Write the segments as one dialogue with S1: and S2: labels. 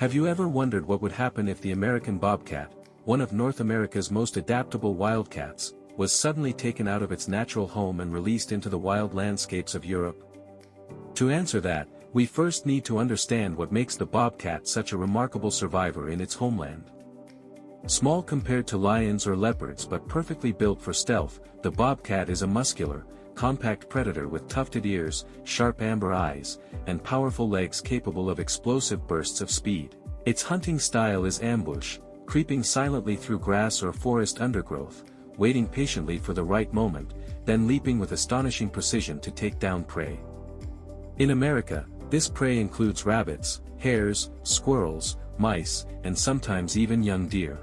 S1: Have you ever wondered what would happen if the American bobcat, one of North America's most adaptable wildcats, was suddenly taken out of its natural home and released into the wild landscapes of Europe? To answer that, we first need to understand what makes the bobcat such a remarkable survivor in its homeland. Small compared to lions or leopards but perfectly built for stealth, the bobcat is a muscular, compact predator with tufted ears, sharp amber eyes, and powerful legs capable of explosive bursts of speed. Its hunting style is ambush, creeping silently through grass or forest undergrowth, waiting patiently for the right moment, then leaping with astonishing precision to take down prey. In America, this prey includes rabbits, hares, squirrels, mice, and sometimes even young deer.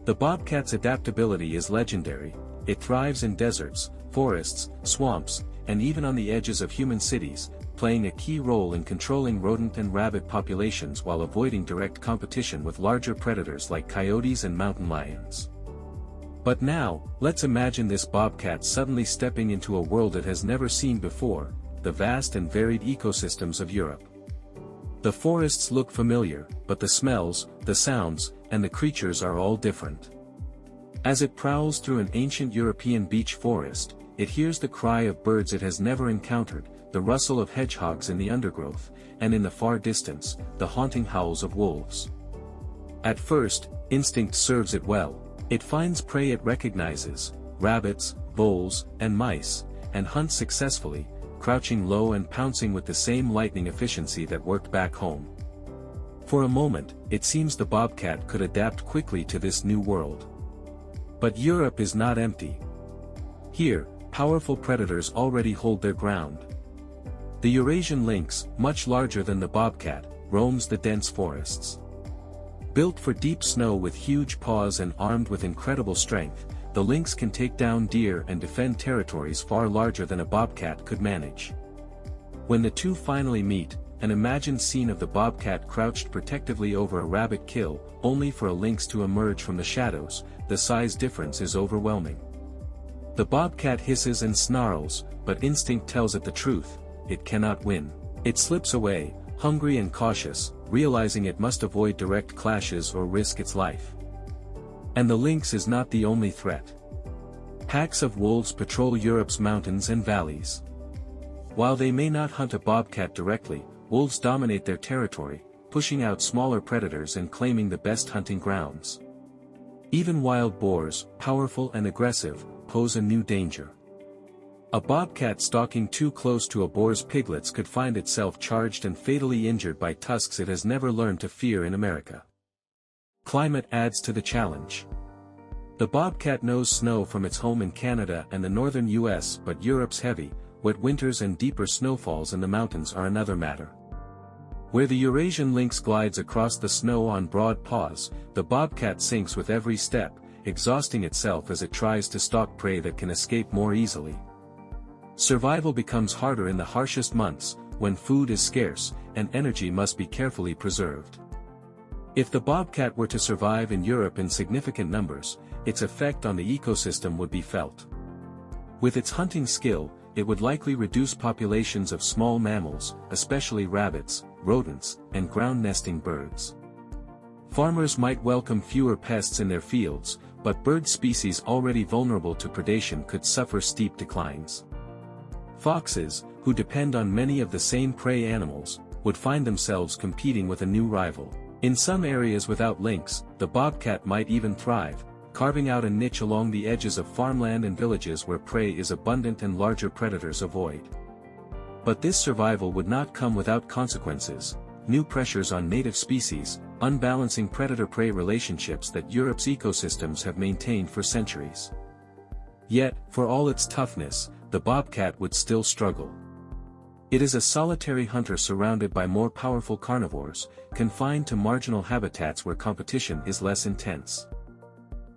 S1: The bobcat's adaptability is legendary. It thrives in deserts, forests, swamps, and even on the edges of human cities, playing a key role in controlling rodent and rabbit populations while avoiding direct competition with larger predators like coyotes and mountain lions. But now, let's imagine this bobcat suddenly stepping into a world it has never seen before, the vast and varied ecosystems of Europe. The forests look familiar, but the smells, the sounds, and the creatures are all different. As it prowls through an ancient European beech forest, it hears the cry of birds it has never encountered, the rustle of hedgehogs in the undergrowth, and in the far distance, the haunting howls of wolves. At first, instinct serves it well. It finds prey it recognizes, rabbits, voles, and mice, and hunts successfully, crouching low and pouncing with the same lightning efficiency that worked back home. For a moment, it seems the bobcat could adapt quickly to this new world. But Europe is not empty. Here, powerful predators already hold their ground. The Eurasian lynx, much larger than the bobcat, roams the dense forests. Built for deep snow with huge paws and armed with incredible strength, the lynx can take down deer and defend territories far larger than a bobcat could manage. When the two finally meet, an imagined scene of the bobcat crouched protectively over a rabbit kill, only for a lynx to emerge from the shadows, the size difference is overwhelming. The bobcat hisses and snarls, but instinct tells it the truth: it cannot win. It slips away, hungry and cautious, realizing it must avoid direct clashes or risk its life. And the lynx is not the only threat. Packs of wolves patrol Europe's mountains and valleys. While they may not hunt a bobcat directly, wolves dominate their territory, pushing out smaller predators and claiming the best hunting grounds. Even wild boars, powerful and aggressive, pose a new danger. A bobcat stalking too close to a boar's piglets could find itself charged and fatally injured by tusks it has never learned to fear in America. Climate adds to the challenge. The bobcat knows snow from its home in Canada and the northern US, but Europe's heavy, wet winters and deeper snowfalls in the mountains are another matter. Where the Eurasian lynx glides across the snow on broad paws, the bobcat sinks with every step, exhausting itself as it tries to stalk prey that can escape more easily. Survival becomes harder in the harshest months, when food is scarce, and energy must be carefully preserved. If the bobcat were to survive in Europe in significant numbers, its effect on the ecosystem would be felt. With its hunting skill, it would likely reduce populations of small mammals, especially rabbits, rodents, and ground-nesting birds. Farmers might welcome fewer pests in their fields, but bird species already vulnerable to predation could suffer steep declines. Foxes, who depend on many of the same prey animals, would find themselves competing with a new rival. In some areas without lynx, the bobcat might even thrive, carving out a niche along the edges of farmland and villages where prey is abundant and larger predators avoid. But this survival would not come without consequences: new pressures on native species, unbalancing predator-prey relationships that Europe's ecosystems have maintained for centuries. Yet, for all its toughness, the bobcat would still struggle. It is a solitary hunter surrounded by more powerful carnivores, confined to marginal habitats where competition is less intense.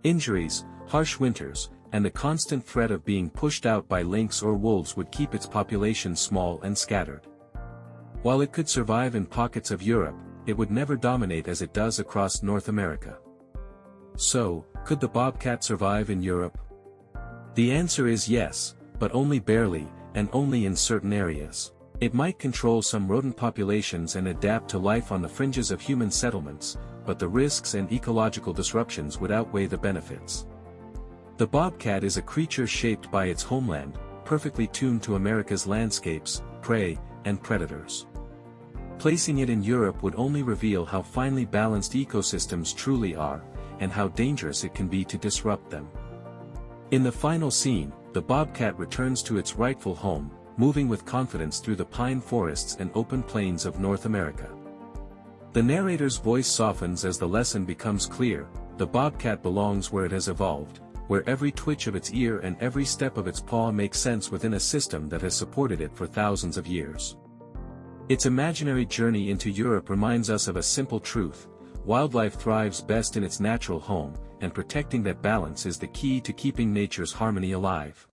S1: Injuries, harsh winters, and the constant threat of being pushed out by lynx or wolves would keep its population small and scattered. While it could survive in pockets of Europe, it would never dominate as it does across North America. So, could the bobcat survive in Europe? The answer is yes, but only barely, and only in certain areas. It might control some rodent populations and adapt to life on the fringes of human settlements, but the risks and ecological disruptions would outweigh the benefits. The bobcat is a creature shaped by its homeland, perfectly tuned to America's landscapes, prey, and predators. Placing it in Europe would only reveal how finely balanced ecosystems truly are, and how dangerous it can be to disrupt them. In the final scene, the bobcat returns to its rightful home, moving with confidence through the pine forests and open plains of North America. The narrator's voice softens as the lesson becomes clear: the bobcat belongs where it has evolved, where every twitch of its ear and every step of its paw makes sense within a system that has supported it for thousands of years. Its imaginary journey into Europe reminds us of a simple truth: wildlife thrives best in its natural home, and protecting that balance is the key to keeping nature's harmony alive.